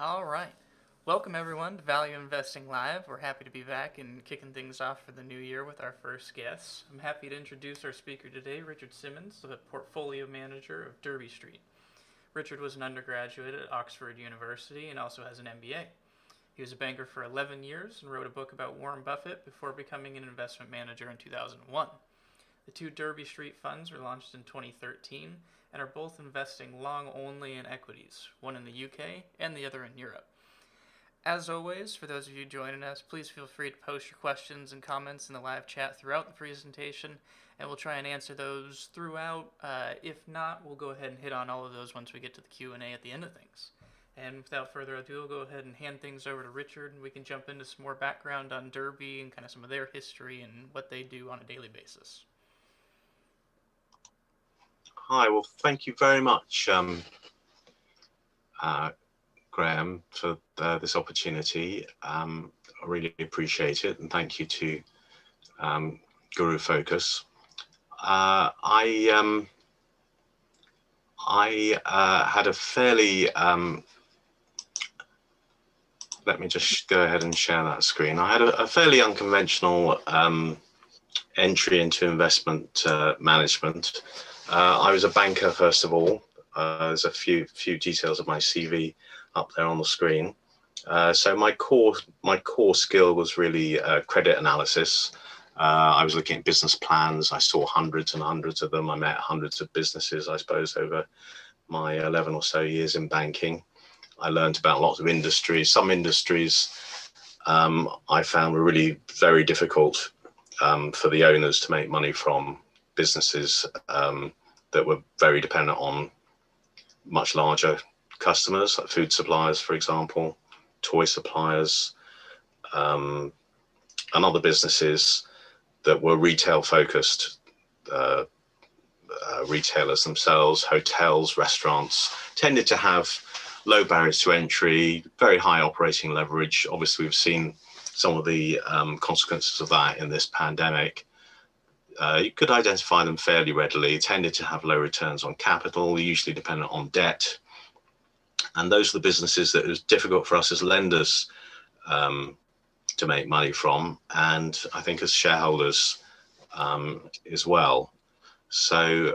All right. Welcome, everyone, to Value Investing Live. We're happy to be back and kicking things off for the new year with our first guest. I'm happy to introduce our speaker today, Richard Simmons, the portfolio manager of Derby Street. Richard was an undergraduate at Oxford University and also has an MBA. He was a banker for 11 years and wrote a book about Warren Buffett before becoming an investment manager in 2001. The two Derby Street funds were launched in 2013 and are both investing long only in equities, one in the UK and the other in Europe. As always, for those of you joining us, please feel free to post your questions and comments in the live chat throughout the presentation, and we'll try and answer those throughout. If not, we'll go ahead and hit on all of those once we get to the Q&A at the end of things. And without further ado, I'll go ahead and hand things over to Richard, and we can jump into some more background on Derby and kind of some of their history and what they do on a daily basis. Hi, well, thank you very much, Graham, for this opportunity. I really appreciate it, and thank you to Guru Focus. I had a fairly, let me just go ahead and share that screen. I had a fairly unconventional entry into investment management. I was a banker, first of all. There's a few details of my CV up there on the screen. So my core skill was really credit analysis. I was looking at business plans. I saw hundreds and hundreds of them. I met hundreds of businesses, I suppose, over my 11 or so years in banking. I learned about lots of industries. Some industries I found were really very difficult for the owners to make money from. Businesses that were very dependent on much larger customers, like food suppliers, for example, toy suppliers, and other businesses that were retail focused, retailers themselves, hotels, restaurants, tended to have low barriers to entry, very high operating leverage. Obviously, we've seen some of the consequences of that in this pandemic. You could identify them fairly readily, tended to have low returns on capital, usually dependent on debt. And those are the businesses that it was difficult for us as lenders to make money from, and I think as shareholders as well. So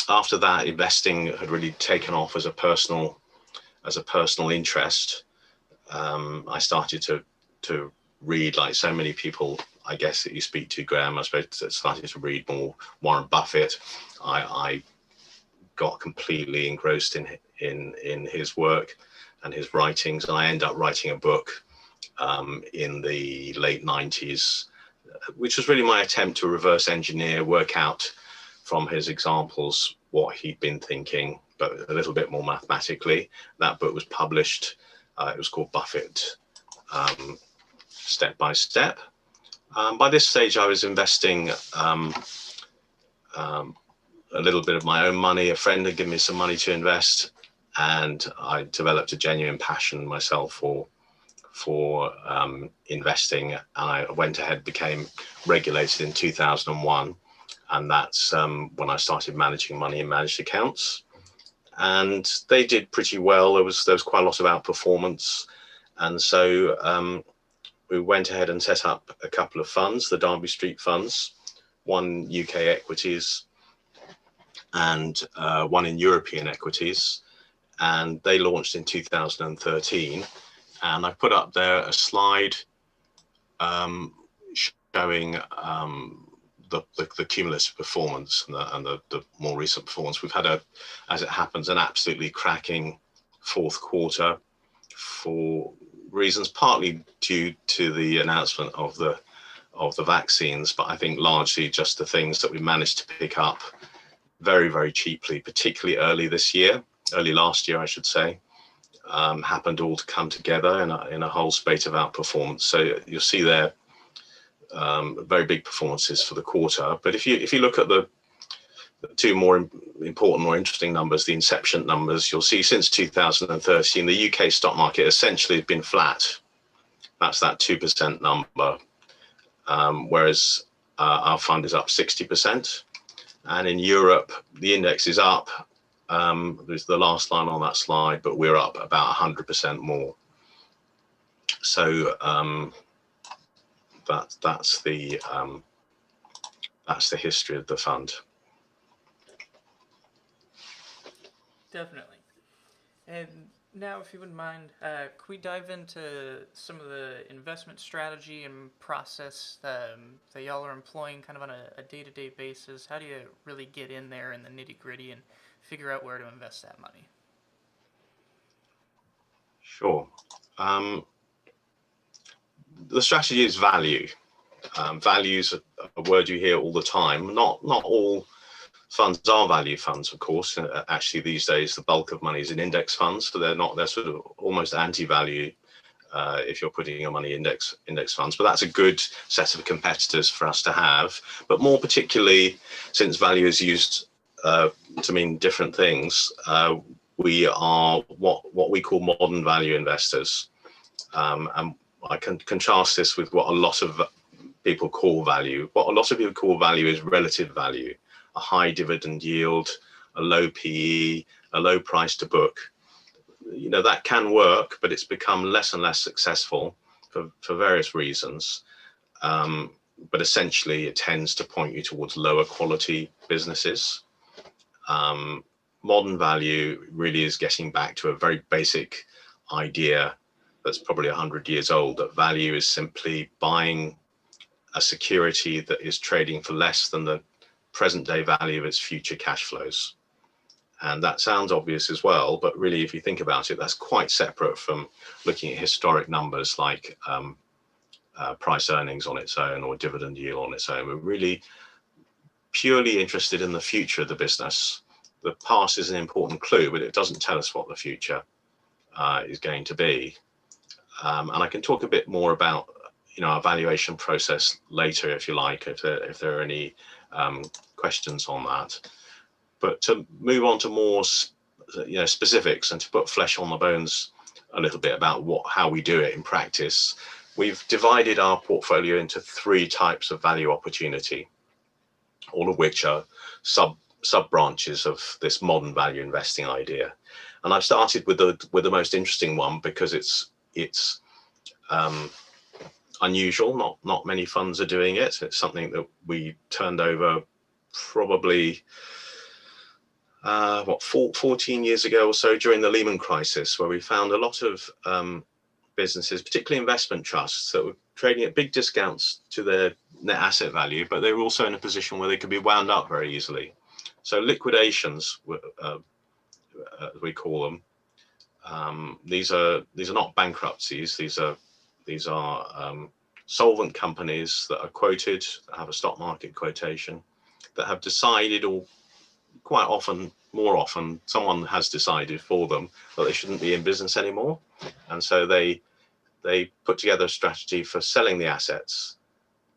after that, investing had really taken off as a personal interest. I started to read, like so many people, I guess, that you speak to, Graham. I suppose started to read more Warren Buffett. I got completely engrossed in his work and his writings, and I ended up writing a book in the late 90s, which was really my attempt to reverse engineer, work out from his examples what he'd been thinking, but a little bit more mathematically. That book was published. It was called Buffett Step by Step. By this stage, I was investing a little bit of my own money. A friend had given me some money to invest, and I developed a genuine passion myself for investing. And I went ahead, became regulated in 2001, and that's when I started managing money in managed accounts. And they did pretty well. There was quite a lot of outperformance, and so we went ahead and set up a couple of funds, the Derby Street funds, one UK equities and one in European equities. And they launched in 2013. And I put up there a slide showing the cumulative performance and the more recent performance. We've had, as it happens, an absolutely cracking fourth quarter for reasons partly due to the announcement of the vaccines, but I think largely just the things that we managed to pick up very, very cheaply, particularly early last year, I should say, happened all to come together in a whole spate of outperformance. So you'll see there very big performances for the quarter. But if you look at the two more important or interesting numbers, the inception numbers, you'll see since 2013, the UK stock market essentially has been flat. That's that 2% number, whereas our fund is up 60%. And in Europe, the index is up There's the last line on that slide, but we're up about 100% more. So that's the history of the fund. Definitely. And now, if you wouldn't mind, could we dive into some of the investment strategy and process that y'all are employing kind of on a day-to-day basis? How do you really get in there in the nitty-gritty and figure out where to invest that money? Sure. The strategy is value. Value is a word you hear all the time. Not all funds are value funds, of course. Actually, these days, the bulk of money is in index funds, so they're sort of almost anti-value if you're putting your money in index funds. But that's a good set of competitors for us to have. But more particularly, since value is used to mean different things, we are what we call modern value investors. And I can contrast this with what a lot of people call value. What a lot of people call value is relative value, a high dividend yield, a low PE, a low price to book. You know, that can work, but it's become less and less successful for various reasons. But essentially, it tends to point you towards lower quality businesses. Modern value really is getting back to a very basic idea that's probably 100 years old, that value is simply buying a security that is trading for less than the present day value of its future cash flows. And that sounds obvious as well, but really, if you think about it, that's quite separate from looking at historic numbers like price earnings on its own or dividend yield on its own. We're really purely interested in the future of the business. The past is an important clue, but it doesn't tell us what the future is going to be. And I can talk a bit more about our valuation process later, if you like, if there are any questions on that. But to move on to more specifics and to put flesh on the bones a little bit about how we do it in practice, we've divided our portfolio into 3 types of value opportunity, all of which are sub branches of this modern value investing idea. And I've started with the most interesting one because it's unusual. Not many funds are doing it. It's something that we turned over probably 14 years ago or so during the Lehman crisis, where we found a lot of businesses, particularly investment trusts, that were trading at big discounts to their net asset value, but they were also in a position where they could be wound up very easily. So liquidations, as we call them, these are not bankruptcies. These are solvent companies that are quoted, have a stock market quotation, that have decided, or quite often, more often, someone has decided for them that they shouldn't be in business anymore. And so they put together a strategy for selling the assets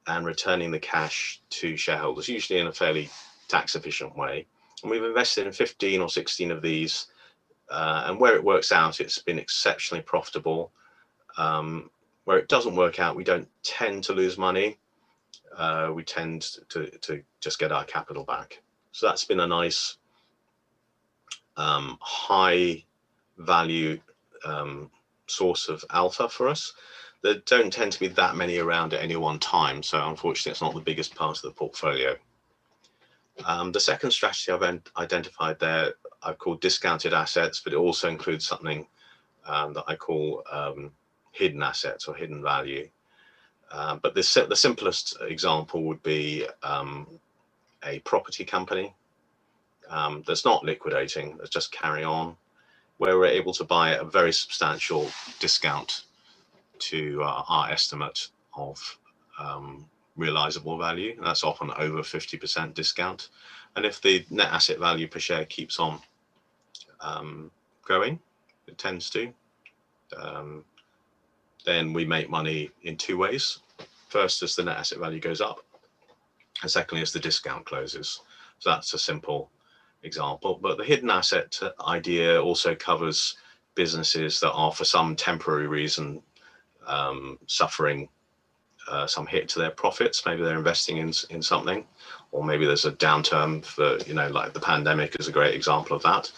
and returning the cash to shareholders, usually in a fairly tax efficient way. And we've invested in 15 or 16 of these. And where it works out, it's been exceptionally profitable. Where it doesn't work out, we don't tend to lose money. We tend to just get our capital back. So that's been a nice high value source of alpha for us. There don't tend to be that many around at any one time. So unfortunately, it's not the biggest part of the portfolio. The second strategy I've identified there, I've called discounted assets, but it also includes something that I call hidden assets or hidden value. But the simplest example would be a property company that's not liquidating, that's just carrying on, where we're able to buy at a very substantial discount to our estimate of realizable value. And that's often over 50% discount. And if the net asset value per share keeps on growing, it tends to, then we make money in 2 ways. First, as the net asset value goes up, and secondly, as the discount closes. So that's a simple example. But the hidden asset idea also covers businesses that are, for some temporary reason, suffering some hit to their profits. Maybe they're investing in something, or maybe there's a downturn for, like the pandemic is a great example of that.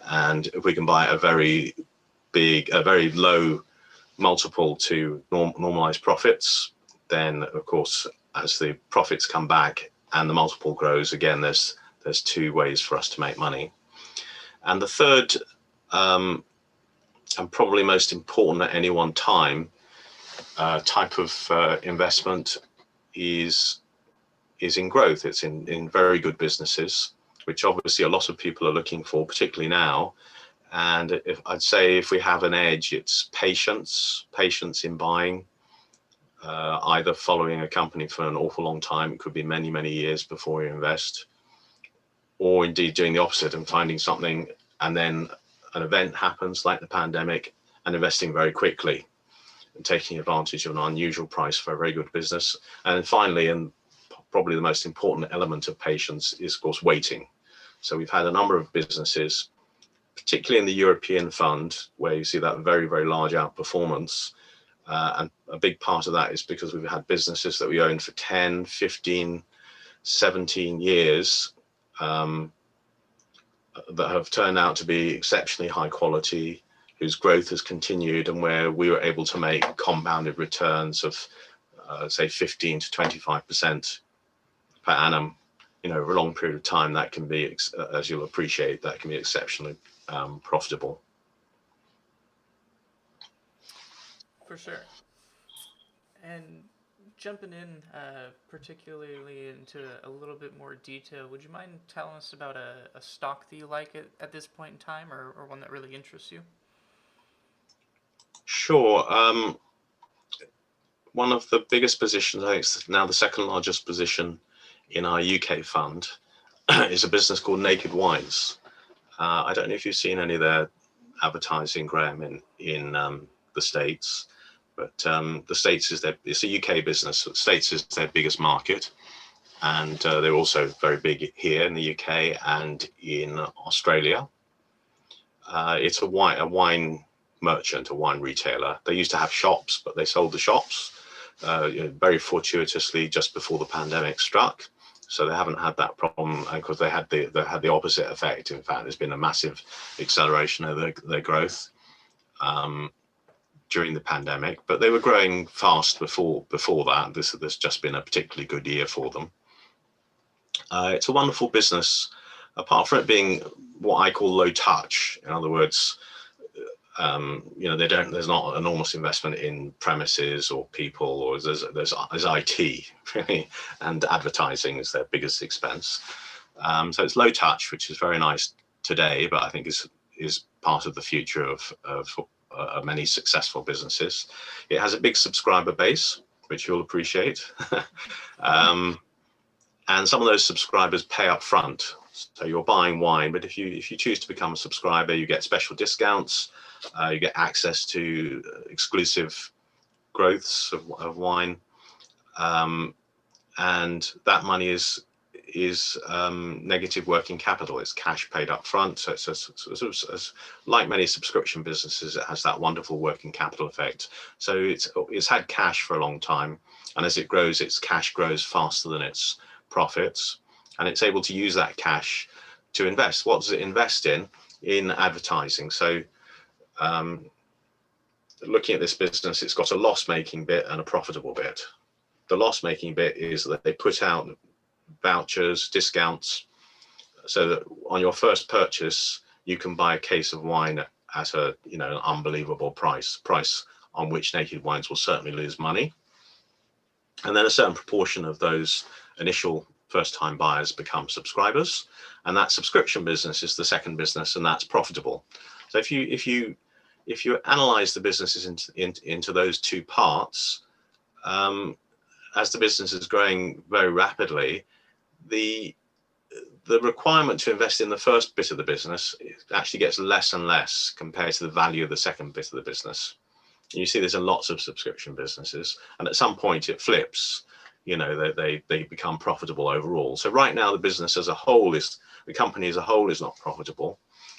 And if we can buy a very low multiple to normalize profits, then of course, as the profits come back and the multiple grows, again, there's two ways for us to make money. And the third, and probably most important at any one time, type of investment is in growth. It's in very good businesses, which obviously a lot of people are looking for, particularly now. And I'd say if we have an edge, it's patience in buying, either following a company for an awful long time, it could be many, many years before you invest, or indeed doing the opposite and finding something and then an event happens like the pandemic and investing very quickly and taking advantage of an unusual price for a very good business. And finally, and probably the most important element of patience is, of course, waiting. So we've had a number of businesses, particularly in the European fund, where you see that very, very large outperformance. And a big part of that is because we've had businesses that we owned for 10, 15, 17 years that have turned out to be exceptionally high quality, whose growth has continued, and where we were able to make compounded returns of, say, 15 to 25% per annum, over a long period of time. That can be, as you'll appreciate, that can be exceptionally profitable. For sure. And jumping in particularly into a little bit more detail, would you mind telling us about a stock that you like at this point in time, or one that really interests you? Sure. One of the biggest positions, I think it's now the second largest position in our UK fund, is a business called Naked Wines. I don't know if you've seen any of their advertising, Graham, in the States, but the States it's a UK business. The States is their biggest market, and they're also very big here in the UK and in Australia. It's a wine merchant, a wine retailer. They used to have shops, but they sold the shops very fortuitously just before the pandemic struck. So they haven't had that problem, because they had the opposite effect. In fact, there's been a massive acceleration of their growth during the pandemic, but they were growing fast before that. This has just been a particularly good year for them. It's a wonderful business, apart from it being what I call low touch. In other words, there's not enormous investment in premises or people, or there's IT really, and advertising is their biggest expense. So it's low touch, which is very nice today, but I think is part of the future of many successful businesses. It has a big subscriber base, which you'll appreciate. And some of those subscribers pay up front. So you're buying wine, but if you choose to become a subscriber, you get special discounts. You get access to exclusive growths of wine, and that money is negative working capital. It's cash paid up front. So it's like many subscription businesses, it has that wonderful working capital effect. So it's had cash for a long time, and as it grows, its cash grows faster than its profits, and it's able to use that cash to invest. What does it invest in? In advertising. So looking at this business, it's got a loss-making bit and a profitable bit. The loss-making bit is that they put out vouchers, discounts, so that on your first purchase, you can buy a case of wine at an unbelievable price on which Naked Wines will certainly lose money. And then a certain proportion of those initial first-time buyers become subscribers, and that subscription business is the second business, and that's profitable. So if you analyze the businesses into those two parts, as the business is growing very rapidly, the requirement to invest in the first bit of the business actually gets less and less compared to the value of the second bit of the business. And you see there's lots of subscription businesses, and at some point it flips. They become profitable overall. So right now the company as a whole is not profitable.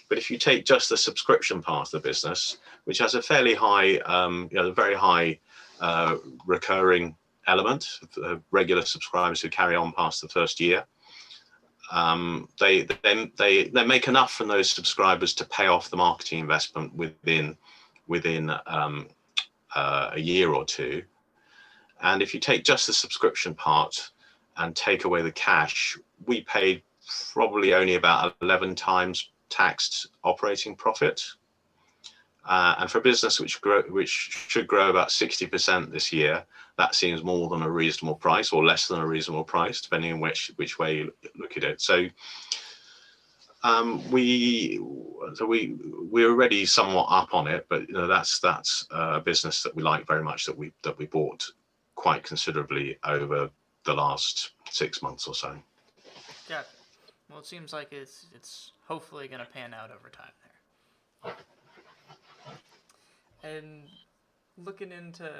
But if you take just the subscription part of the business, which has a fairly high, very high recurring element, regular subscribers who carry on past the first year. They make enough from those subscribers to pay off the marketing investment within a year or two. And if you take just the subscription part and take away the cash, we paid probably only about 11 times taxed operating profit. And for a business which should grow about 60% this year, that seems more than a reasonable price, or less than a reasonable price, depending on which way you look at it. So we're already somewhat up on it, but that's a business that we like very much, that we bought quite considerably over the last 6 months or so. Gotcha. Well, it seems like it's hopefully going to pan out over time there. And looking into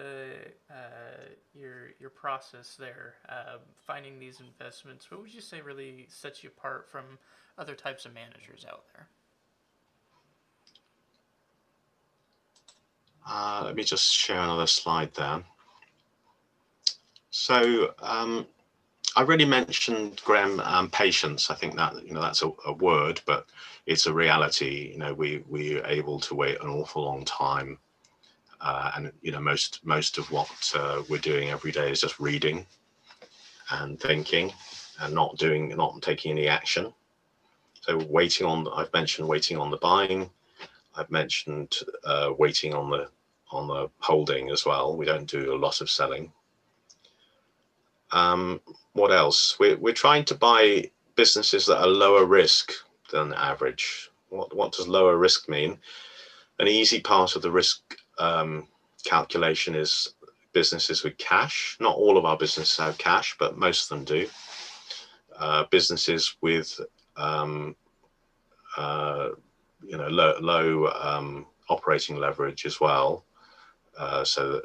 your process there, finding these investments, what would you say really sets you apart from other types of managers out there? Let me just share another slide there. So I already mentioned, Graham, patience. I think that that's a word, but it's a reality. We're able to wait an awful long time, and most of what we're doing every day is just reading and thinking, and not taking any action. So I've mentioned waiting on the buying. I've mentioned waiting on the holding as well. We don't do a lot of selling. What else? We're trying to buy businesses that are lower risk than average. What does lower risk mean? An easy part of the risk calculation is businesses with cash. Not all of our businesses have cash, but most of them do. Businesses with low operating leverage as well, so that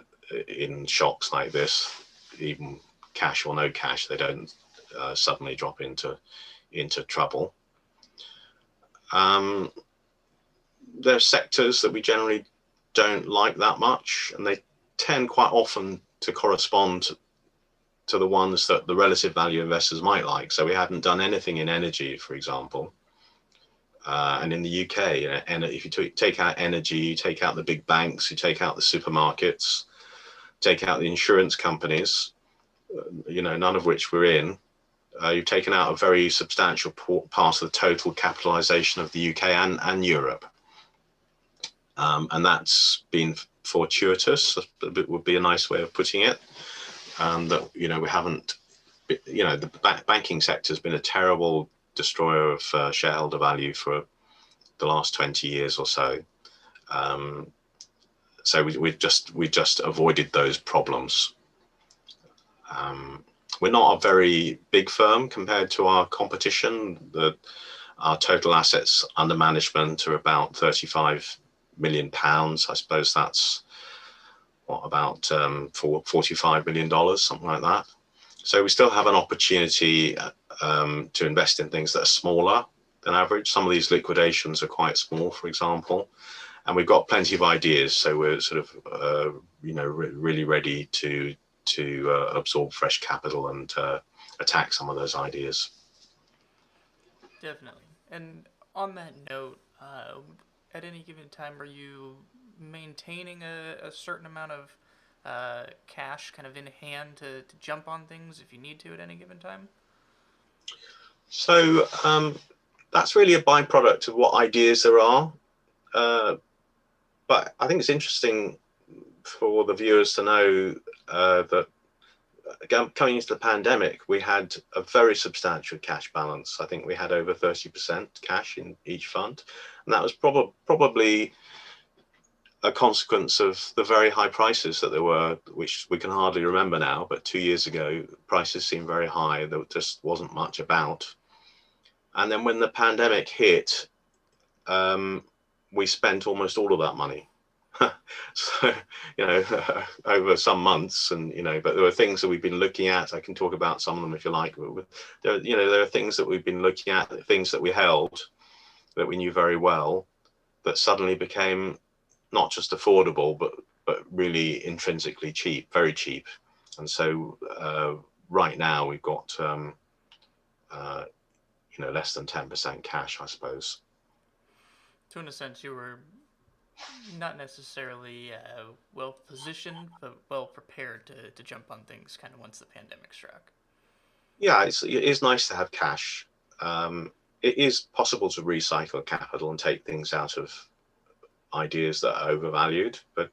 in shocks like this, even cash or no cash, they don't suddenly drop into trouble. There are sectors that we generally don't like that much, and they tend quite often to correspond to the ones that the relative value investors might like. So we haven't done anything in energy, for example. And in the UK, and if you take out energy, you take out the big banks, you take out the supermarkets, take out the insurance companies, none of which we're in. You've taken out a very substantial part of the total capitalization of the UK and Europe. And that's been fortuitous, would be a nice way of putting it. That, we haven't, the banking sector has been a terrible destroyer of shareholder value for the last 20 years or so. So we've just avoided those problems. We're not a very big firm compared to our competition. Our total assets under management are about £35 million. I suppose that's about $45 million, something like that. So we still have an opportunity to invest in things that are smaller than average. Some of these liquidations are quite small, for example, and we've got plenty of ideas. So we're sort of really ready to absorb fresh capital and attack some of those ideas. Definitely. And on that note, at any given time, are you maintaining a certain amount of cash kind of in hand to jump on things if you need to at any given time? So that's really a byproduct of what ideas there are. But I think it's interesting for the viewers to know that coming into the pandemic, we had a very substantial cash balance. I think we had over 30% cash in each fund. And that was probably a consequence of the very high prices that there were, which we can hardly remember now, but 2 years ago, prices seemed very high. There just wasn't much about. And then when the pandemic hit, we spent almost all of that money. So, over some months, and, but there were things that we've been looking at. I can talk about some of them if you like. There are things that we've been looking at, things that we held that we knew very well, that suddenly became not just affordable, but really intrinsically cheap, very cheap. And so right now we've got less than 10% cash, I suppose. So in a sense, you were not necessarily well positioned, but well prepared to jump on things kind of once the pandemic struck. Yeah, it is nice to have cash. It is possible to recycle capital and take things out of ideas that are overvalued, but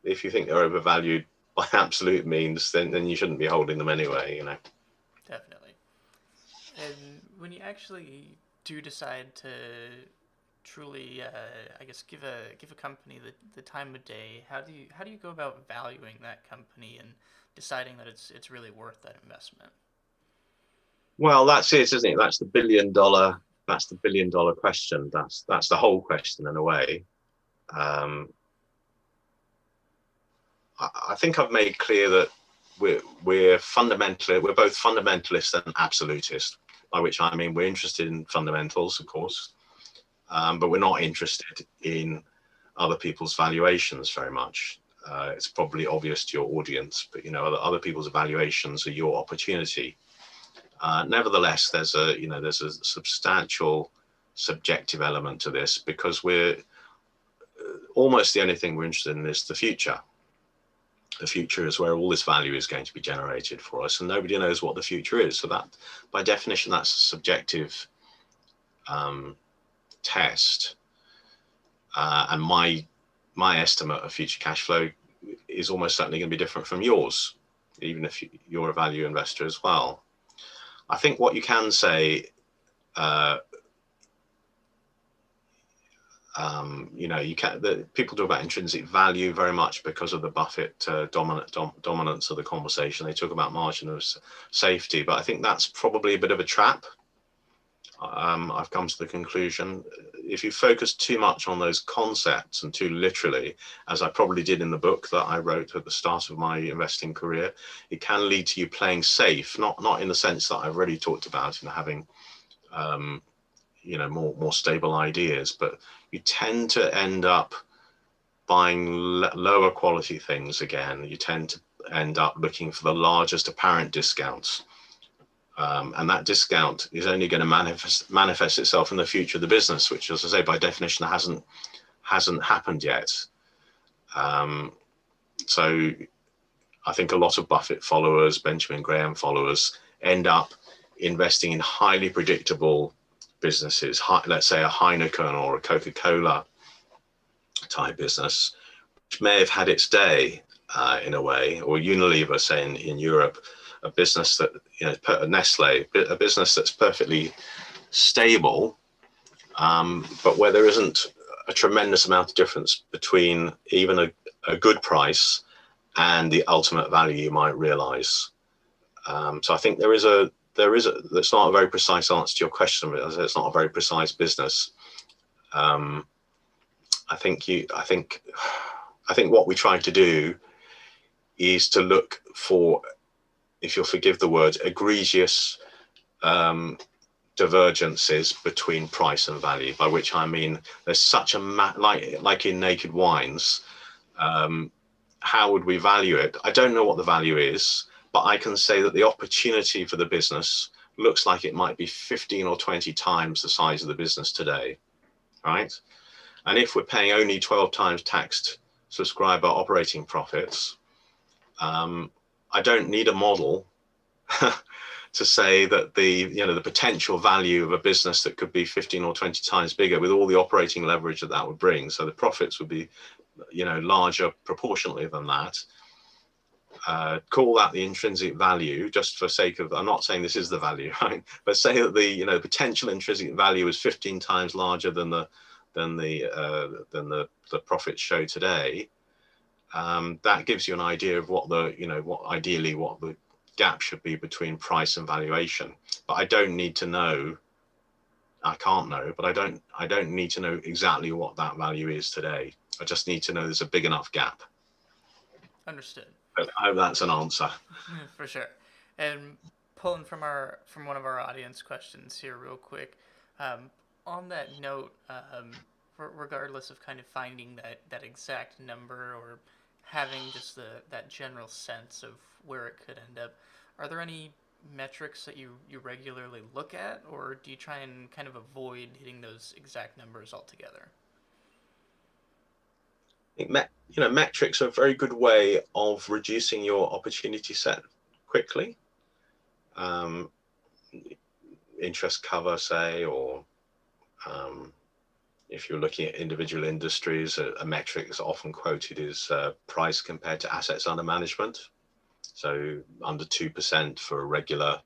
if you think they're overvalued by absolute means, then you shouldn't be holding them anyway, Definitely. And when you actually do decide to truly, I guess, give a company the time of day, how do you go about valuing that company and deciding that it's really worth that investment? Well, that's it, isn't it? That's the billion dollar question. That's the whole question in a way. Um, I think I've made clear that we're both fundamentalist and absolutist, by which I mean we're interested in fundamentals, of course, but we're not interested in other people's valuations very much. It's probably obvious to your audience, but other people's valuations are your opportunity. Nevertheless, there's a substantial subjective element to this, because we're almost the only thing we're interested in is the future. The future is where all this value is going to be generated for us, and nobody knows what the future is. So that, by definition, that's a subjective test. And my estimate of future cash flow is almost certainly going to be different from yours, even if you're a value investor as well. I think what you can say, people talk about intrinsic value very much because of the Buffett dominance of the conversation. They talk about margin of safety, but I think that's probably a bit of a trap. I've come to the conclusion, if you focus too much on those concepts and too literally, as I probably did in the book that I wrote at the start of my investing career, it can lead to you playing safe, not in the sense that I've already talked about, having more stable ideas, but you tend to end up buying lower quality things again. You tend to end up looking for the largest apparent discounts. And that discount is only going to manifest itself in the future of the business, which, as I say, by definition, hasn't happened yet. So I think a lot of Buffett followers, Benjamin Graham followers, end up investing in highly predictable businesses, let's say a Heineken or a Coca-Cola type business, which may have had its day in a way, or Unilever, say in Europe, a business that, Nestle, a business that's perfectly stable, but where there isn't a tremendous amount of difference between even a good price and the ultimate value you might realize. So I think that's not a very precise answer to your question, but it's not a very precise business. I think what we try to do is to look for, if you'll forgive the word, egregious divergences between price and value, by which I mean there's such a like in naked wines. How would we value it? I don't know what the value is, but I can say that the opportunity for the business looks like it might be 15 or 20 times the size of the business today, right? And if we're paying only 12 times taxed subscriber operating profits, I don't need a model to say that the potential value of a business that could be 15 or 20 times bigger, with all the operating leverage that would bring. So the profits would be, larger proportionally than that. Call that the intrinsic value, just for sake of, I'm not saying this is the value, right? But say that the potential intrinsic value is 15 times larger than the profits show today. That gives you an idea of what the gap should be between price and valuation. But I don't need to know. I can't know, but I don't need to know exactly what that value is today. I just need to know there's a big enough gap. Understood. I hope that's an answer. For sure. And pulling from one of our audience questions here, real quick. On that note, regardless of kind of finding that exact number or having just that general sense of where it could end up, are there any metrics that you regularly look at, or do you try and kind of avoid hitting those exact numbers altogether? I think metrics are a very good way of reducing your opportunity set quickly. Um, Interest cover, say, or um, if you're looking at individual industries, a metric that's often quoted is price compared to assets under management. So under 2% for a regular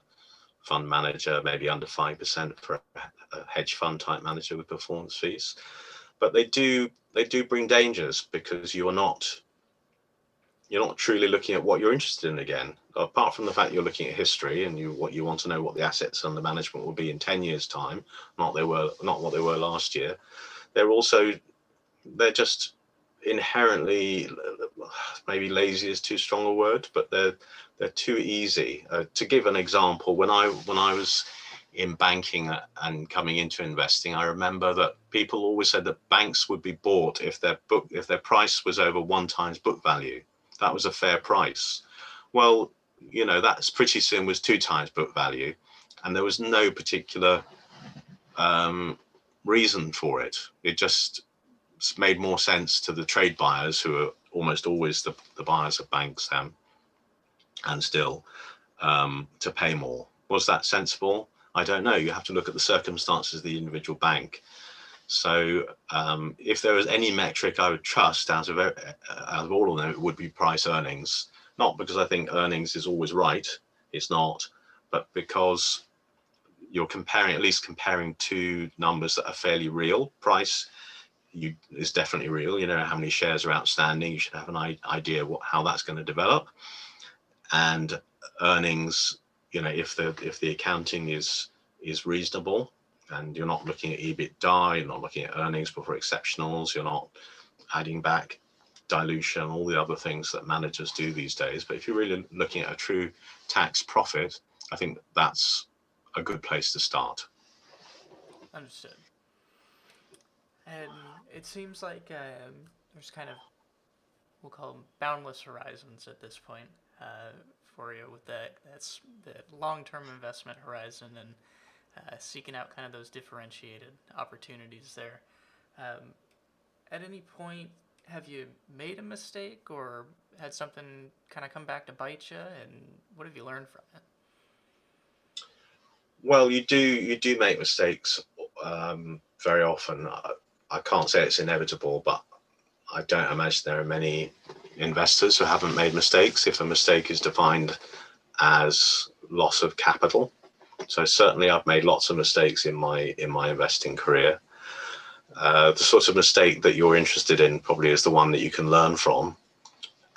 fund manager, maybe under 5% for a hedge fund type manager with performance fees. But they do bring dangers because you're not truly looking at what you're interested in again. Apart from the fact you're looking at history and what you want to know what the assets under management will be in 10 years time, not what they were last year. They're just inherently, maybe lazy is too strong a word, but they're too easy. To give an example, when I was in banking and coming into investing, I remember that people always said that banks would be bought if their price was over 1 times book value. That was a fair price. Well, that's pretty soon was 2 times book value, and there was no particular reason for it. It just made more sense to the trade buyers, who are almost always the buyers of banks and still, to pay more. Was that sensible? I don't know. You have to look at the circumstances of the individual bank. So if there was any metric I would trust out of all of them, it would be price earnings. Not because I think earnings is always right. It's not. But because you're comparing two numbers that are fairly real. Price is definitely real. You know how many shares are outstanding. You should have an idea how that's going to develop. And earnings, if the accounting is reasonable, and you're not looking at EBITDA, you're not looking at earnings before exceptionals, you're not adding back dilution, all the other things that managers do these days. But if you're really looking at a true tax profit, I think that's a good place to start. Understood. And it seems like there's kind of, we'll call them boundless horizons at this point for you with that's the long-term investment horizon, and seeking out kind of those differentiated opportunities there. Um, at any point, have you made a mistake or had something kind of come back to bite you, and what have you learned from it? Well, you do make mistakes very often. I can't say it's inevitable, but I don't imagine there are many investors who haven't made mistakes, if a mistake is defined as loss of capital. So certainly I've made lots of mistakes in my investing career. The sort of mistake that you're interested in probably is the one that you can learn from.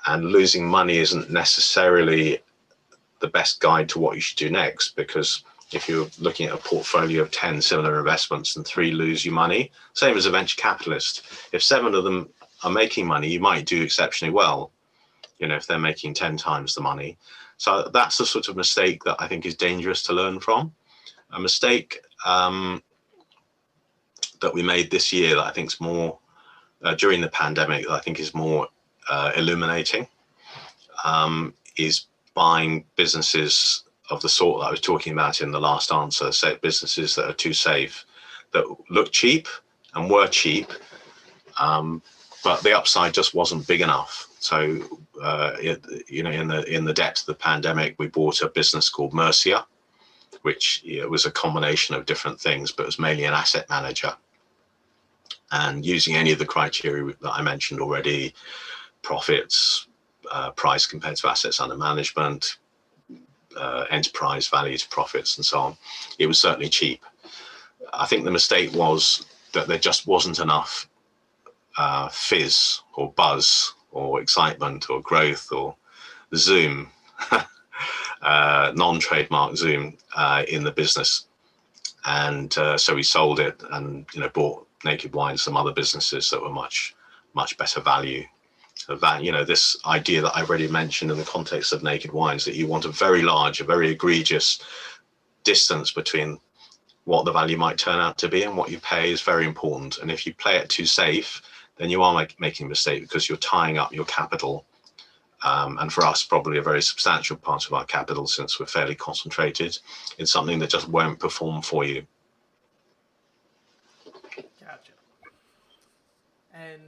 And losing money isn't necessarily the best guide to what you should do next, because if you're looking at a portfolio of 10 similar investments and 3 lose you money, same as a venture capitalist, if 7 of them are making money, you might do exceptionally well, if they're making 10 times the money. So that's the sort of mistake that I think is dangerous to learn from. A mistake that we made this year that I think is more during the pandemic, that I think is more illuminating, is buying businesses of the sort that I was talking about in the last answer. So businesses that are too safe, that look cheap and were cheap, but the upside just wasn't big enough. So, in the depth of the pandemic, we bought a business called Mercia, which was a combination of different things, but it was mainly an asset manager. And using any of the criteria that I mentioned already, profits, price compared to assets under management, enterprise value to profits, and so on, it was certainly cheap. I think the mistake was that there just wasn't enough fizz or buzz or excitement or growth or zoom, non-trademark zoom in the business. And so we sold it and bought Naked Wine, some other businesses that were much better value. So that, this idea that I already mentioned in the context of Naked Wines, that you want a very large, a very egregious distance between what the value might turn out to be and what you pay, is very important. And if you play it too safe, then you are making a mistake, because you're tying up your capital And for us, probably a very substantial part of our capital, since we're fairly concentrated in something that just won't perform for you. Gotcha. And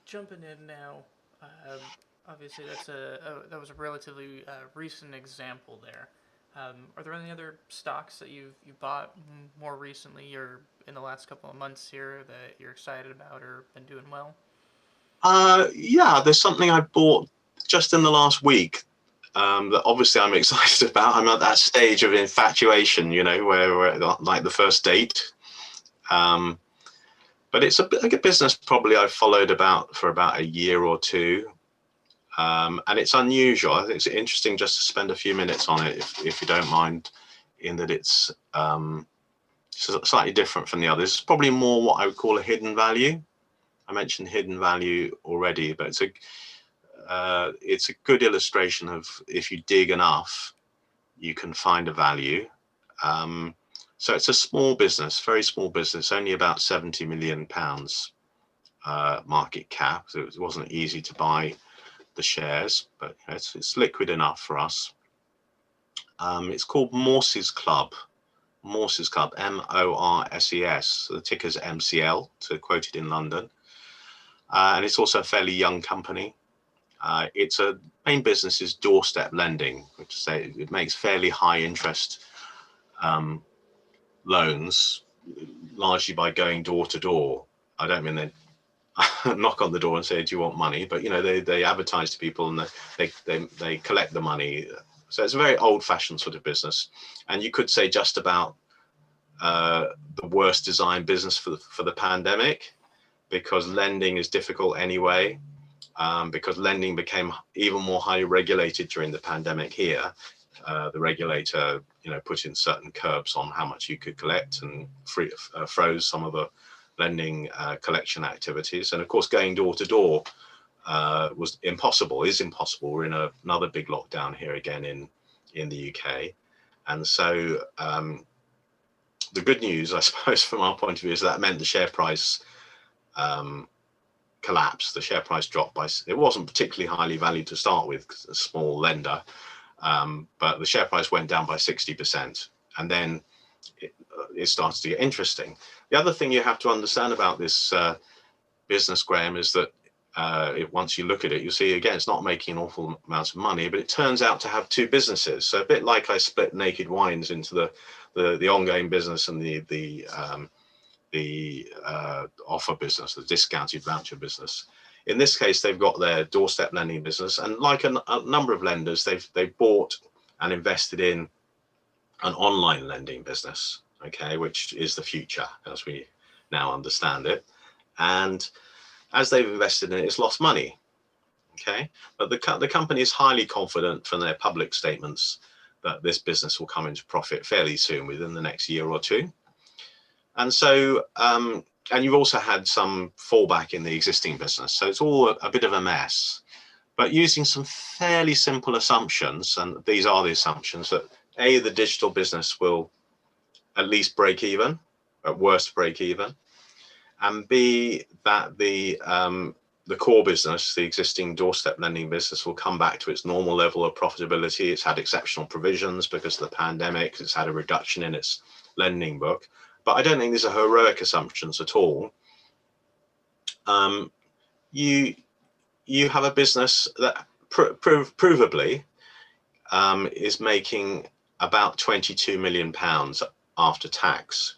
jumping in now, obviously that was a relatively recent example there. Are there any other stocks that you bought more recently or in the last couple of months here that you're excited about or been doing well? Yeah, there's something I bought just in the last week that obviously I'm excited about. I'm at that stage of infatuation, where we're like the first date. But it's like a business probably I've followed for about a year or two. And it's unusual. I think it's interesting just to spend a few minutes on it, if you don't mind, in that it's slightly different from the others. It's probably more what I would call a hidden value. I mentioned hidden value already, but it's a good illustration of, if you dig enough, you can find a value. So it's a small business, very small business, only about £70 million market cap. So it wasn't easy to buy the shares, but it's liquid enough for us. It's called Morses Club. Morses Club, MORSES. The ticker's MCL, to quote it in London. And it's also a fairly young company. Its main business is doorstep lending, which is it makes fairly high interest loans, largely by going door to door. I don't mean they knock on the door and say, "Do you want money?" But they advertise to people and they collect the money. So it's a very old-fashioned sort of business, and you could say just about the worst designed business for the pandemic, because lending is difficult anyway. Because lending became even more highly regulated during the pandemic here. The regulator, put in certain curbs on how much you could collect and froze some of the lending collection activities. And of course, going door to door is impossible. We're in another big lockdown here again in the UK. And so the good news, I suppose, from our point of view, is that meant the share price collapsed. The share price dropped it wasn't particularly highly valued to start with, because it's a small lender, but the share price went down by 60%, and then it started to get interesting. The other thing you have to understand about this business, Graham, is that once you look at it, you'll see again it's not making an awful amount of money, but it turns out to have two businesses. So a bit like I split Naked Wines into the ongoing business and the offer business, the discounted voucher business. In this case, they've got their doorstep lending business, and like a number of lenders, they've bought and invested in an online lending business, which is the future as we now understand it. And as they've invested in it, it's lost money. But the company is highly confident from their public statements that this business will come into profit fairly soon, within the next year or two. And so, and you've also had some fallback in the existing business. So it's all a bit of a mess. But using some fairly simple assumptions, and these are the assumptions, that A, the digital business will at least break even, at worst break even, and B, that the core business, the existing doorstep lending business, will come back to its normal level of profitability. It's had exceptional provisions because of the pandemic. It's had a reduction in its lending book. But I don't think these are heroic assumptions at all. You have a business that provably is making about £22 million after tax.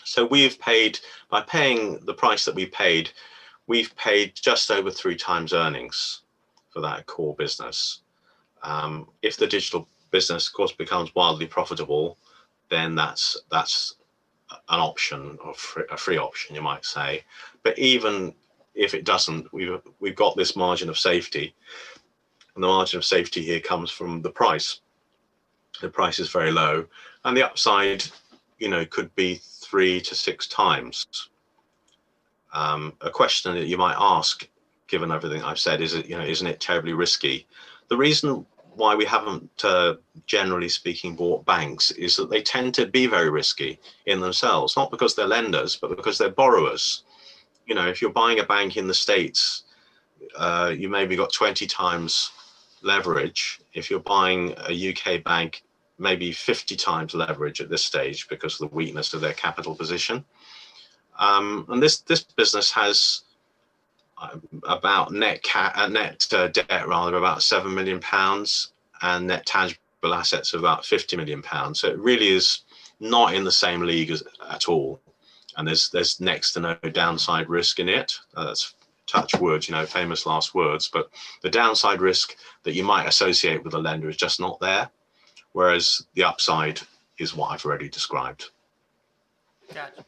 So we've paid, by paying the price that we paid, we've paid just over 3 times earnings for that core business. If the digital business, of course, becomes wildly profitable, then that's an option, or a free option, you might say. But even if it doesn't, we've got this margin of safety, and the margin of safety here comes from the price. The price is very low, and the upside, could be 3 to 6 times. A question that you might ask, given everything I've said, is isn't it terribly risky? The reason why we haven't, generally speaking, bought banks is that they tend to be very risky in themselves, not because they're lenders, but because they're borrowers. If you're buying a bank in the States, you maybe got 20 times leverage. If you're buying a UK bank, maybe 50 times leverage at this stage because of the weakness of their capital position. And this business has about net debt rather about £7 million and net tangible assets of about £50 million. So it really is not in the same league at all. And there's next to no downside risk in it. That's touch words, famous last words. But the downside risk that you might associate with a lender is just not there. Whereas the upside is what I've already described. Gotcha.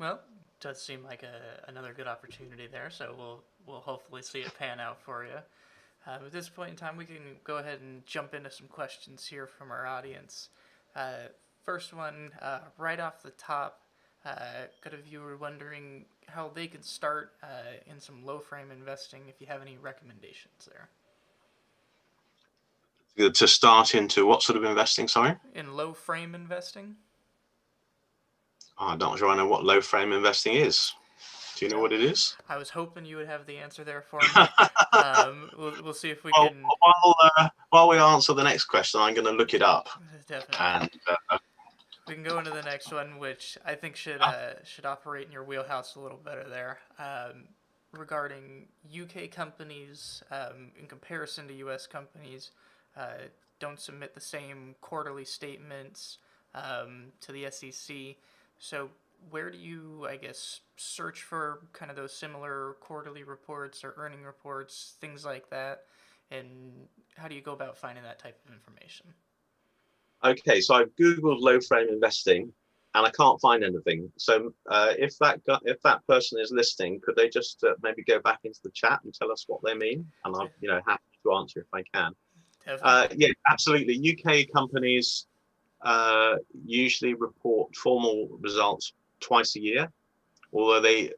Well, does seem like another good opportunity there. So we'll hopefully see it pan out for you. At this point in time, we can go ahead and jump into some questions here from our audience. First one, right off the top, got a viewer wondering how they can start in some low frame investing, if you have any recommendations there. To start into what sort of investing, sorry? In low frame investing? I'm not sure I know what low frame investing is. Do you know what it is? I was hoping you would have the answer there for me. We'll see if we can... While we answer the next question, I'm going to look it up. Definitely. And we can go into the next one, which I think should operate in your wheelhouse a little better there. Regarding UK companies, in comparison to US companies, don't submit the same quarterly statements to the SEC. So where do you, I guess, search for kind of those similar quarterly reports or earning reports, things like that? And how do you go about finding that type of information? Okay, so I've Googled low frame investing and I can't find anything. So if that person is listening, could they just maybe go back into the chat and tell us what they mean? And I'm happy to answer if I can. Yeah, absolutely. UK companies usually report formal results twice a year, although they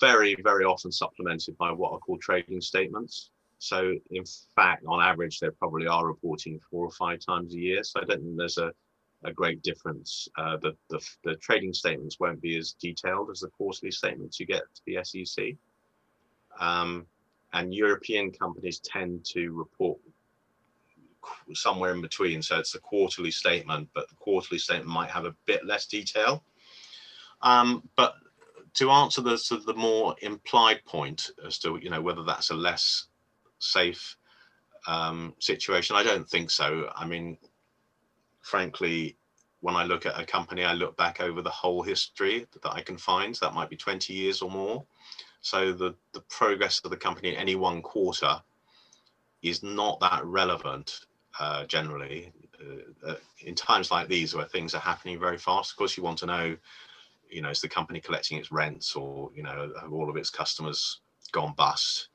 very, very often supplemented by what are called trading statements. So in fact, on average, they probably are reporting 4 or 5 times a year. So I don't think there's a great difference. The trading statements won't be as detailed as the quarterly statements you get to the SEC. And European companies tend to report somewhere in between. So it's a quarterly statement, but the quarterly statement might have a bit less detail. But to answer the more implied point as to whether that's a less safe situation, I don't think so. I mean, frankly, when I look at a company, I look back over the whole history that I can find. So that might be 20 years or more. So the progress of the company in any one quarter is not that relevant generally. In times like these where things are happening very fast, of course, you want to know, is the company collecting its rents, or have all of its customers gone bust?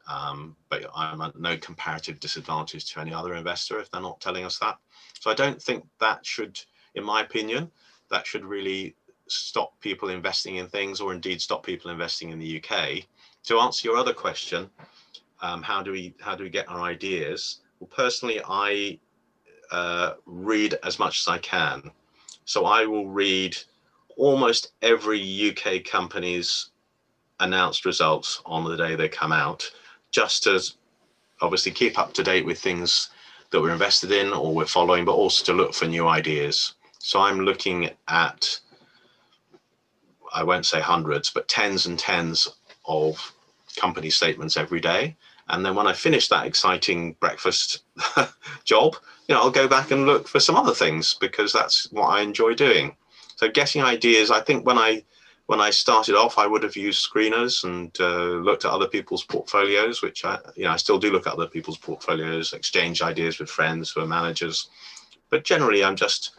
But I'm at no comparative disadvantage to any other investor if they're not telling us that. So I don't think that should, in my opinion, that should really stop people investing in things, or indeed stop people investing in the UK. To answer your other question, how do we get our ideas? Well, personally, I read as much as I can. So I will read almost every UK company's announced results on the day they come out, just to obviously keep up to date with things that we're invested in or we're following, but also to look for new ideas. So I'm looking at, I won't say hundreds, but tens and tens of company statements every day. And then when I finish that exciting breakfast job, I'll go back and look for some other things, because that's what I enjoy doing. So getting ideas, I think when I started off, I would have used screeners and looked at other people's portfolios, which I still do look at other people's portfolios, exchange ideas with friends who are managers. But generally, I'm just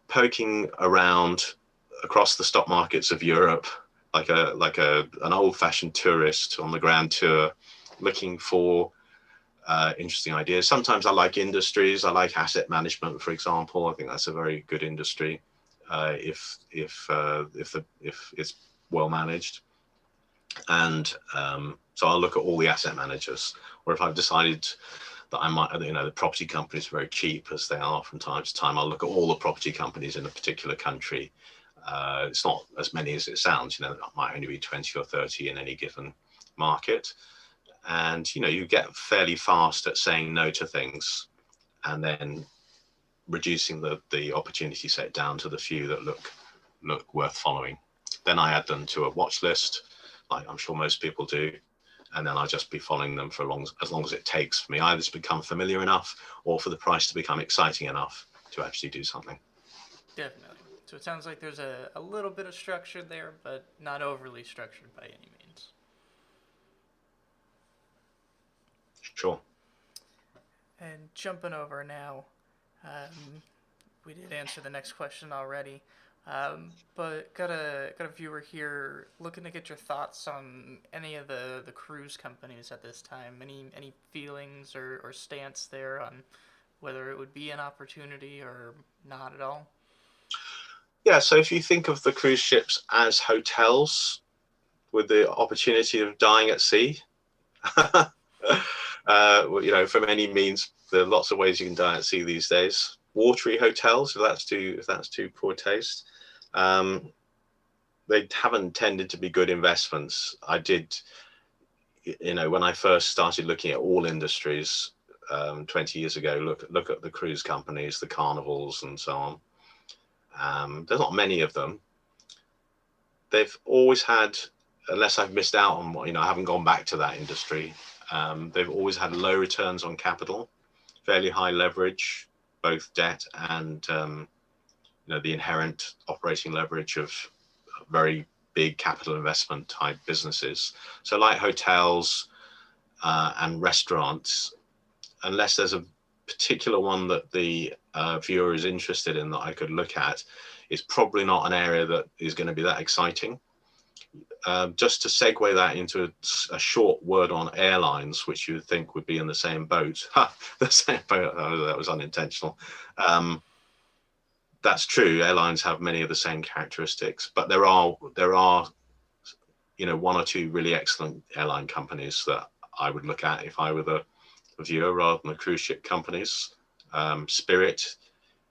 poking around across the stock markets of Europe, like an old-fashioned tourist on the grand tour, looking for interesting ideas. Sometimes I like industries. I like asset management, for example. I think that's a very good industry if it's well managed. And so I'll look at all the asset managers. Or if I've decided that I might, the property companies are very cheap, as they are from time to time, I'll look at all the property companies in a particular country. It's not as many as it sounds. It might only be 20 or 30 in any given market. and you get fairly fast at saying no to things, and then reducing the opportunity set down to the few that look worth following. Then I add them to a watch list, like I'm sure most people do, and then I'll just be following them for as long as it takes for me either to become familiar enough or for the price to become exciting enough to actually do something. Definitely. So it sounds like there's a little bit of structure there, but not overly structured by any means. Sure. And jumping over now, we did answer the next question already, but got a viewer here looking to get your thoughts on any of the cruise companies at this time. Any feelings or stance there on whether it would be an opportunity or not at all? Yeah, so if you think of the cruise ships as hotels with the opportunity of dying at sea, from any means, there are lots of ways you can die at sea these days. Watery hotels, if that's too poor taste, they haven't tended to be good investments. I did, when I first started looking at all industries 20 years ago, look at the cruise companies, the Carnivals, and so on. There's not many of them. They've always had, unless I've missed out on, I haven't gone back to that industry. They've always had low returns on capital, fairly high leverage, both debt and the inherent operating leverage of very big capital investment type businesses. So like hotels and restaurants, unless there's a particular one that the viewer is interested in that I could look at, it's probably not an area that is going to be that exciting. Just to segue that into a short word on airlines, which you would think would be in the same boat. The same boat. Oh, that was unintentional. That's true. Airlines have many of the same characteristics, but there are one or two really excellent airline companies that I would look at if I were the viewer rather than the cruise ship companies. Spirit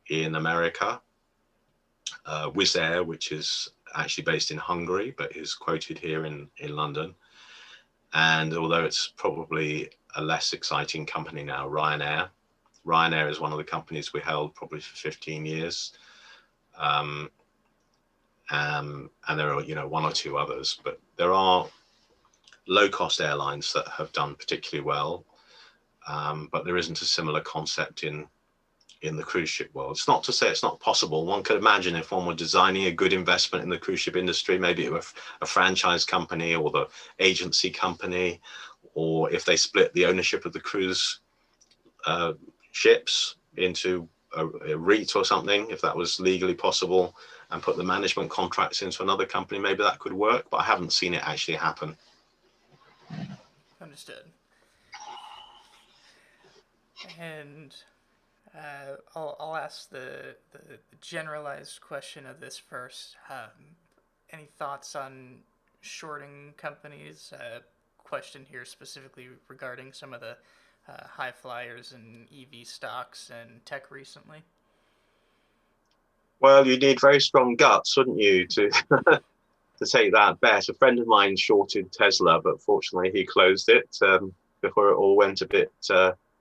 in America, Wizz Air, which is actually based in Hungary but is quoted here in London, and although it's probably a less exciting company now, Ryanair is one of the companies we held probably for 15 years, and there are one or two others, but there are low-cost airlines that have done particularly well, but there isn't a similar concept in the cruise ship world. It's not to say it's not possible. One could imagine if one were designing a good investment in the cruise ship industry, maybe it were a franchise company or the agency company, or if they split the ownership of the cruise ships into a REIT or something, if that was legally possible, and put the management contracts into another company, maybe that could work, but I haven't seen it actually happen. Understood. And I'll ask the generalized question of this first. Any thoughts on shorting companies? Question here specifically regarding some of the high flyers and EV stocks and tech recently. Well, you need very strong guts, wouldn't you, to to take that bet? A friend of mine shorted Tesla, but fortunately he closed it before it all went a bit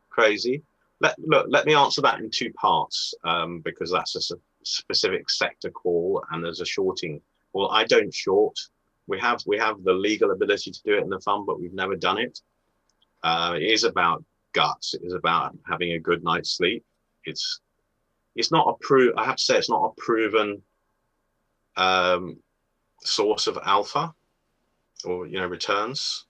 crazy. Let me answer that in two parts, because that's a specific sector call and there's a shorting. Well, I don't short. We have the legal ability to do it in the fund, but we've never done it. It is about guts. It is about having a good night's sleep. It's not I have to say, it's not a proven source of alpha or returns.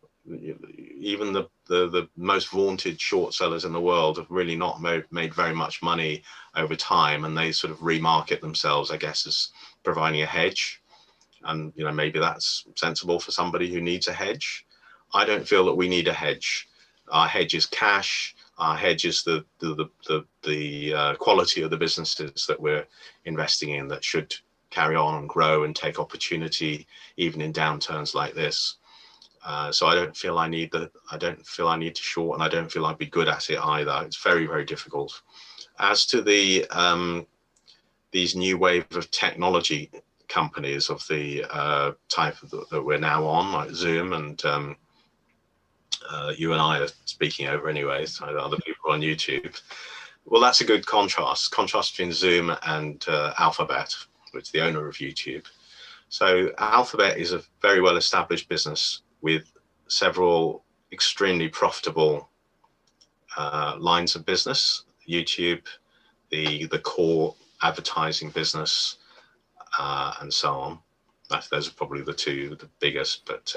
Even the most vaunted short sellers in the world have really not made very much money over time, and they sort of remarket themselves, I guess, as providing a hedge. And maybe that's sensible for somebody who needs a hedge. I don't feel that we need a hedge. Our hedge is cash. Our hedge is the quality of the businesses that we're investing in that should carry on and grow and take opportunity even in downturns like this. So I don't feel I need to short, and I don't feel I'd be good at it either. It's very, very difficult. As to these new wave of technology companies of the type that we're now on, like Zoom and that you and I are speaking over anyway, so other people on YouTube. Well, that's a good contrast between Zoom and Alphabet, which is the owner of YouTube. So Alphabet is a very well established business with several extremely profitable lines of business. YouTube, the core advertising business, and so on. Those are probably the biggest, but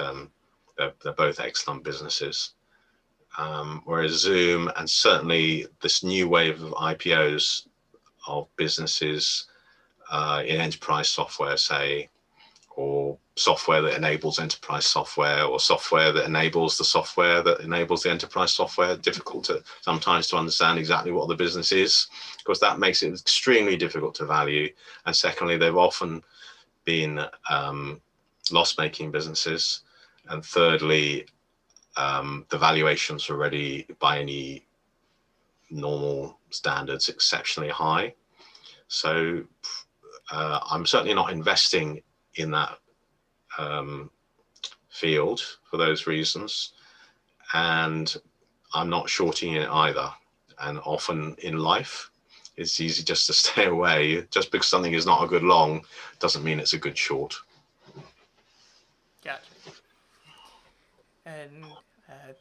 they're both excellent businesses. Whereas Zoom, and certainly this new wave of IPOs of businesses in enterprise software, say, or software that enables enterprise software, or software that enables the software that enables the enterprise software, difficult sometimes to understand exactly what the business is. Of course, that makes it extremely difficult to value. And secondly, they've often been loss-making businesses. And thirdly, the valuations are already, by any normal standards, exceptionally high. So I'm certainly not investing in that field for those reasons, and I'm not shorting it either. And often in life, it's easy just to stay away. Just because something is not a good long doesn't mean it's a good short. Gotcha. And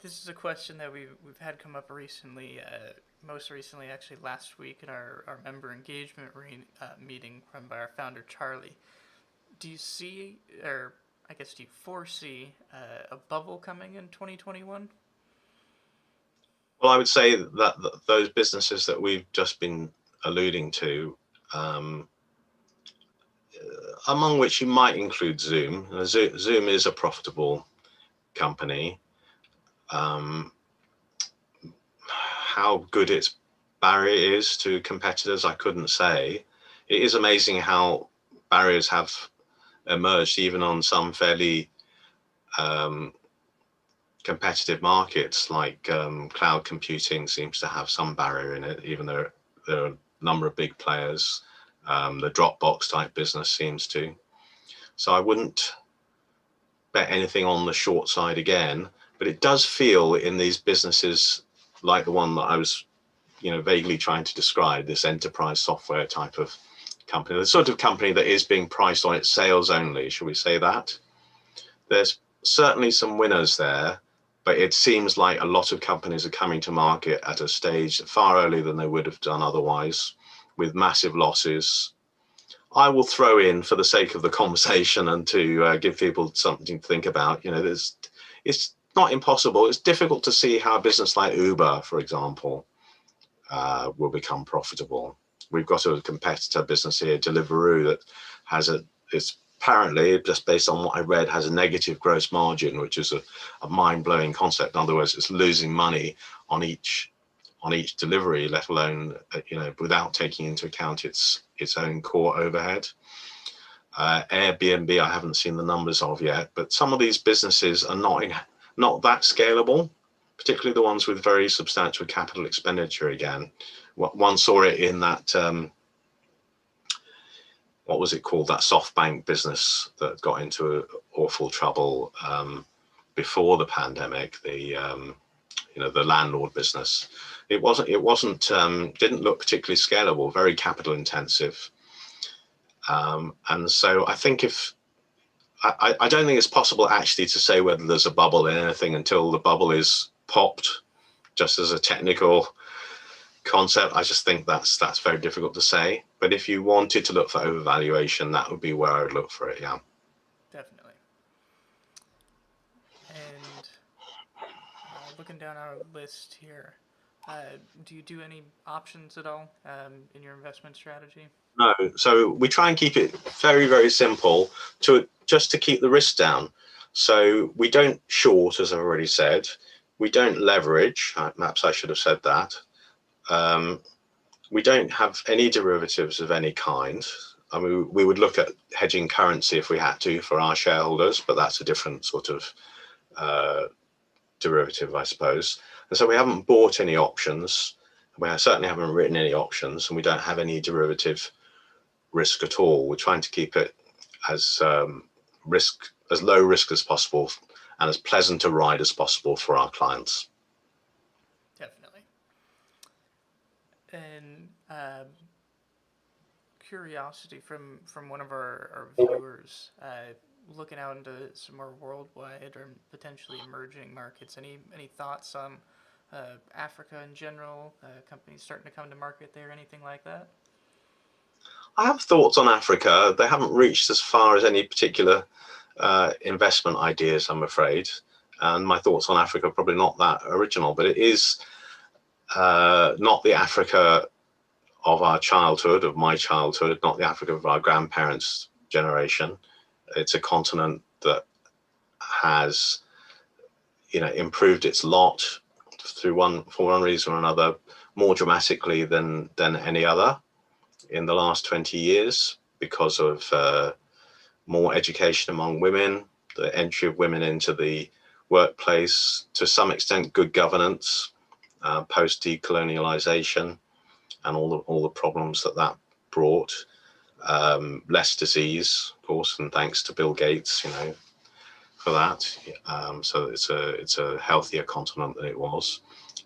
this is a question that we've had come up recently, most recently actually last week at our member engagement meeting run by our founder, Charlie. Do you see, or I guess do you foresee a bubble coming in 2021? Well, I would say that those businesses that we've just been alluding to, among which you might include Zoom. Zoom is a profitable company. How good its barrier is to competitors, I couldn't say. It is amazing how barriers have emerged even on some fairly competitive markets, like cloud computing seems to have some barrier in it, even though there are a number of big players. The Dropbox type business seems to. So I wouldn't bet anything on the short side again, but it does feel in these businesses like the one that I was, vaguely trying to describe, this enterprise software type of company, the sort of company that is being priced on its sales only, shall we say that? There's certainly some winners there, but it seems like a lot of companies are coming to market at a stage far earlier than they would have done otherwise, with massive losses. I will throw in, for the sake of the conversation and to give people something to think about, it's not impossible. It's difficult to see how a business like Uber, for example, will become profitable. We've got a competitor business here, Deliveroo, that it's apparently, just based on what I read, has a negative gross margin, which is a mind-blowing concept. In other words, it's losing money on each delivery, let alone without taking into account its own core overhead. Airbnb, I haven't seen the numbers of yet, but some of these businesses are not that scalable, particularly the ones with very substantial capital expenditure. Again, one saw it in that what was it called, that SoftBank business that got into awful trouble before the pandemic, the landlord business. It didn't look particularly scalable, very capital intensive. And so I think I don't think it's possible actually to say whether there's a bubble in anything until the bubble is popped, just as a technical concept. I just think that's very difficult to say. But if you wanted to look for overvaluation, that would be where I would look for it. Yeah. Definitely. And looking down our list here, do you do any options at all in your investment strategy? No. So we try and keep it very, very simple just to keep the risk down. So we don't short, as I've already said. We don't leverage. Perhaps I should have said that. We don't have any derivatives of any kind. I mean, we would look at hedging currency if we had to for our shareholders, but that's a different sort of derivative, I suppose. And so we haven't bought any options. We certainly haven't written any options, and we don't have any derivative risk at all. We're trying to keep it as low risk as possible, and as pleasant a ride as possible for our clients. Definitely. And curiosity from one of our viewers, looking out into some more worldwide or potentially emerging markets. Any thoughts on Africa in general? Companies starting to come to market there, anything like that? I have thoughts on Africa. They haven't reached as far as any particular investment ideas, I'm afraid. And my thoughts on Africa are probably not that original, but it is not the Africa of our childhood, of my childhood, not the Africa of our grandparents' generation. It's a continent that has, improved its lot for one reason or another more dramatically than any other in the last 20 years because of more education among women, the entry of women into the workplace, to some extent good governance, post decolonialization, and all the problems that brought, less disease, of course, and thanks to Bill Gates, for that. So it's a healthier continent than it was,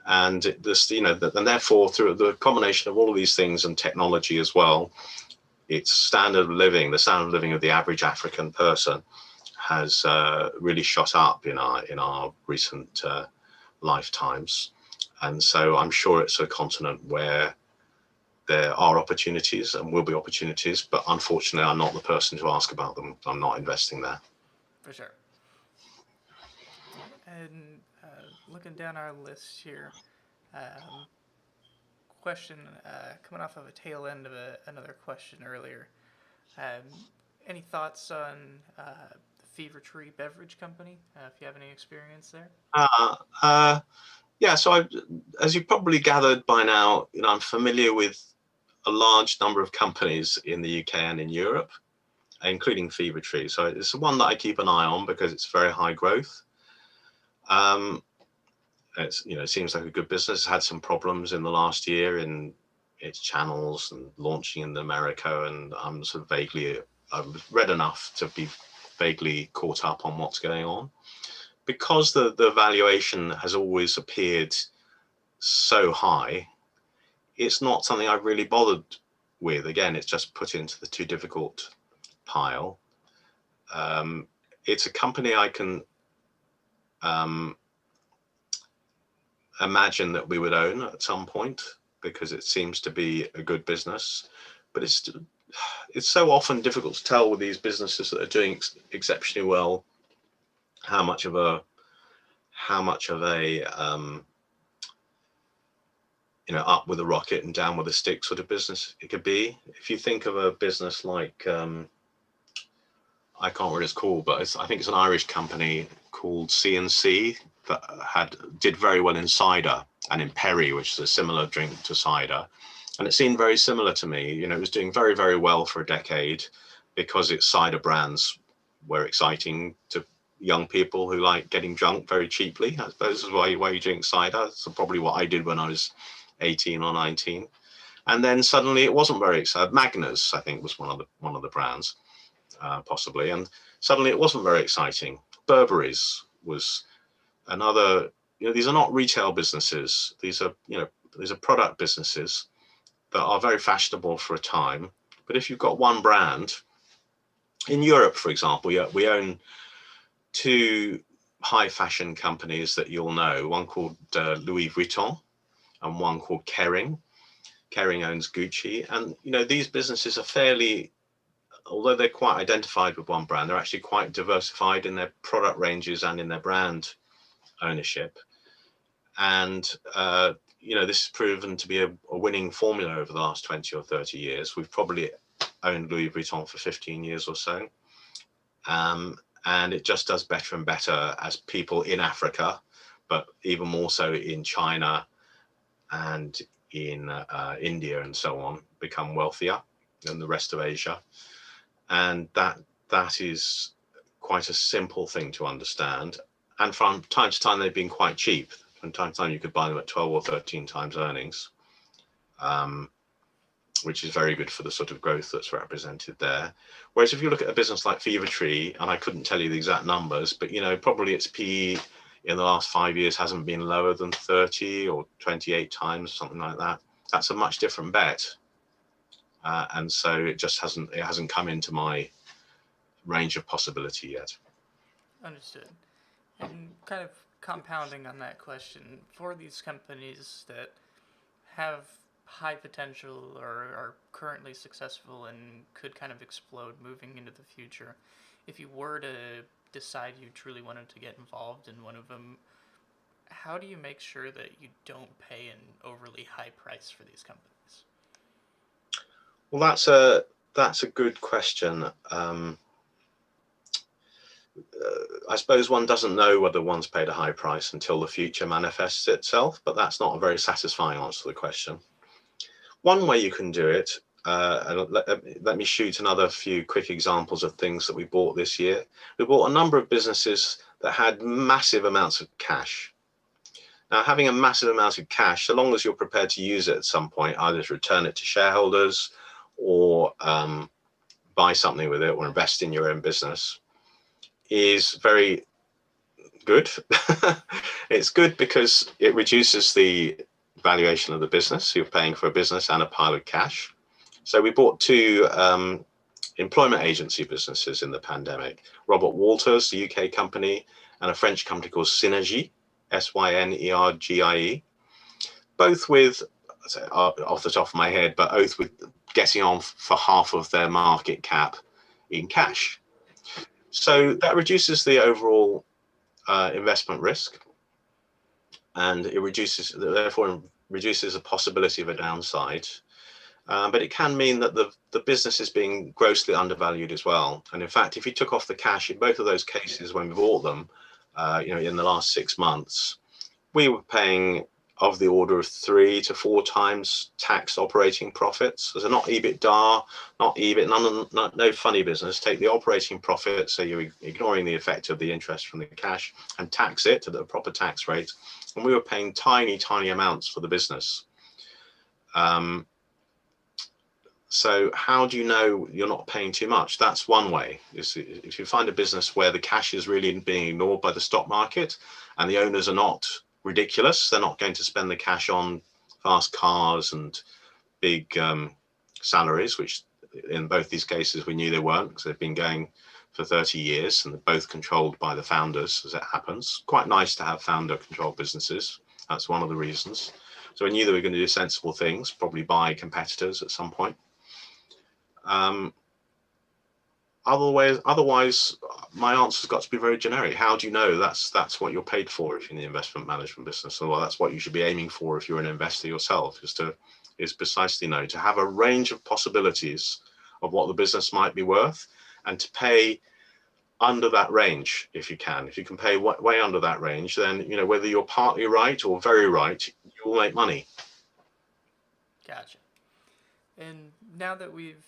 and this, and therefore through the combination of all of these things and technology as well, its standard of living, the standard of living of the average African person, has really shot up in our recent lifetimes, and so I'm sure it's a continent where there are opportunities and will be opportunities, but unfortunately, I'm not the person to ask about them. I'm not investing there. For sure. And looking down our list here, question coming off of a tail end of another question earlier. Any thoughts on the Fevertree beverage company? If you have any experience there? Yeah. So as you probably gathered by now, I'm familiar with a large number of companies in the UK and in Europe, including Fevertree. So it's one that I keep an eye on because it's very high growth. It seems like a good business. It's had some problems in the last year in its channels and launching in America, and I'm sort of I've read enough to be vaguely caught up on what's going on. Because the valuation has always appeared so high, it's not something I've really bothered with. Again, it's just put into the too difficult pile. It's a company I can imagine that we would own at some point because it seems to be a good business, but it's so often difficult to tell with these businesses that are doing exceptionally well how much of a up with a rocket and down with a stick sort of business it could be. If you think of a business like I can't remember what it's called, but I think it's an Irish company called C&C that did very well in cider and in perry, which is a similar drink to cider, and it seemed very similar to me. It was doing very, very well for a decade because its cider brands were exciting to young people who like getting drunk very cheaply. I suppose is why you drink cider. That's probably what I did when I was 18 or 19. And then suddenly it wasn't very exciting. Magners, I think, was one of the brands, possibly, and suddenly it wasn't very exciting. Burberry's was another. These are not retail businesses. These are product businesses that are very fashionable for a time. But if you've got one brand, in Europe, for example, we own two high fashion companies that you'll know, one called Louis Vuitton and one called Kering. Kering owns Gucci. And, these businesses are fairly, although they're quite identified with one brand, they're actually quite diversified in their product ranges and in their brand ownership. And, this has proven to be a winning formula over the last 20 or 30 years. We've probably owned Louis Vuitton for 15 years or so. And it just does better and better as people in Africa, but even more so in China and in India and so on, become wealthier than the rest of Asia. And that is quite a simple thing to understand. And from time to time, they've been quite cheap. From time to time, you could buy them at 12 or 13 times earnings. which is very good for the sort of growth that's represented there. Whereas if you look at a business like Fevertree, and I couldn't tell you the exact numbers, but probably its PE in the last 5 years hasn't been lower than 30 or 28 times, something like that. That's a much different bet, and so it hasn't come into my range of possibility yet. Understood. And kind of compounding on that question, for these companies that have high potential or are currently successful and could kind of explode moving into the future, if you were to decide you truly wanted to get involved in one of them, how do you make sure that you don't pay an overly high price for these companies? Well, that's a good question. I suppose one doesn't know whether one's paid a high price until the future manifests itself, but that's not a very satisfying answer to the question. One way you can do it, and let me shoot another few quick examples of things that we bought this year. We bought a number of businesses that had massive amounts of cash. Now, having a massive amount of cash, so long as you're prepared to use it at some point, either to return it to shareholders or buy something with it or invest in your own business, is very good. It's good because it reduces the valuation of the business. You're paying for a business and a pile of cash. So we bought two employment agency businesses in the pandemic. Robert Walters, the UK company, and a French company called Synergie, Synergie, both with, off the top of my head, but both with getting on for half of their market cap in cash. So that reduces the overall investment risk, and it therefore reduces the possibility of a downside. But it can mean that the business is being grossly undervalued as well. And in fact, if you took off the cash in both of those cases when we bought them, in the last 6 months, we were paying of the order of 3 to 4 times tax operating profits. So not EBITDA, not EBIT, no funny business. Take the operating profit, so you're ignoring the effect of the interest from the cash, and tax it at the proper tax rate. And we were paying tiny amounts for the business. So how do you know you're not paying too much? That's one way. If you find a business where the cash is really being ignored by the stock market and the owners are not ridiculous, they're not going to spend the cash on fast cars and big salaries, which in both these cases we knew they weren't, because they've been going for 30 years and they're both controlled by the founders, as it happens. Quite nice to have founder controlled businesses. That's one of the reasons. So we knew they were going to do sensible things, probably buy competitors at some point. Otherwise, my answer's got to be very generic. How do you know that's what you're paid for if you're in the investment management business? Well, that's what you should be aiming for if you're an investor yourself, is precisely know, to have a range of possibilities of what the business might be worth, and to pay under that range if you can. If you can pay way under that range, then whether you're partly right or very right, you will make money. Gotcha. And now that we've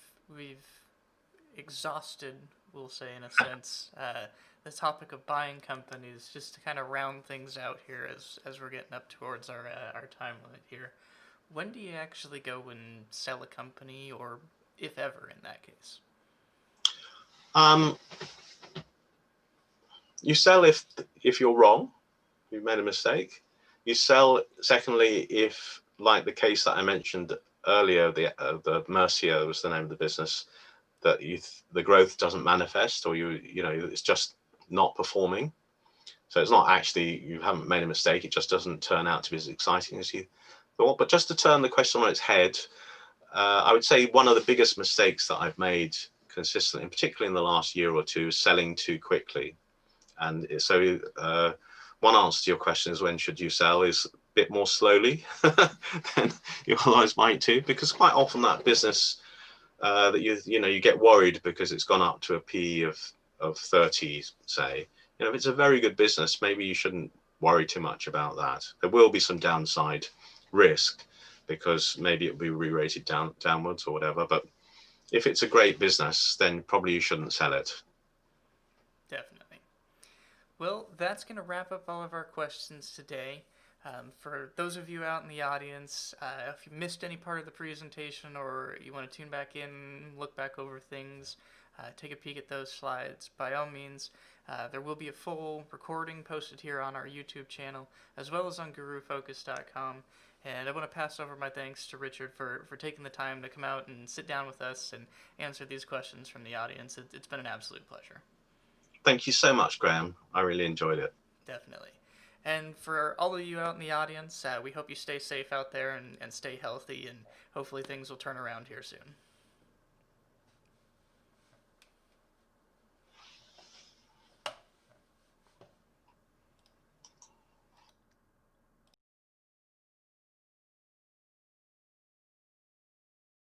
exhausted, we'll say in a sense, the topic of buying companies, just to kind of round things out here as we're getting up towards our time limit here, when do you actually go and sell a company, or if ever in that case? You sell if you're wrong, you've made a mistake. You sell, secondly, if, like the case that I mentioned earlier, the Mercia was the name of the business, that the growth doesn't manifest, or it's just not performing. So it's not actually, you haven't made a mistake, it just doesn't turn out to be as exciting as you thought. But just to turn the question on its head, I would say one of the biggest mistakes that I've made consistently, and particularly in the last year or two, is selling too quickly. And so one answer to your question is, when should you sell, is a bit more slowly than you otherwise might do, because quite often that business that you get worried because it's gone up to a P of 30, say. If it's a very good business, maybe you shouldn't worry too much about that. There will be some downside risk because maybe it'll be re-rated downwards or whatever. But if it's a great business, then probably you shouldn't sell it. Definitely. Well, that's going to wrap up all of our questions today. For those of you out in the audience, if you missed any part of the presentation or you want to tune back in, look back over things, take a peek at those slides, by all means, there will be a full recording posted here on our YouTube channel, as well as on gurufocus.com. And I want to pass over my thanks to Richard for taking the time to come out and sit down with us and answer these questions from the audience. It's been an absolute pleasure. Thank you so much, Graham. I really enjoyed it. Definitely. And for all of you out in the audience, we hope you stay safe out there and stay healthy, and hopefully things will turn around here soon.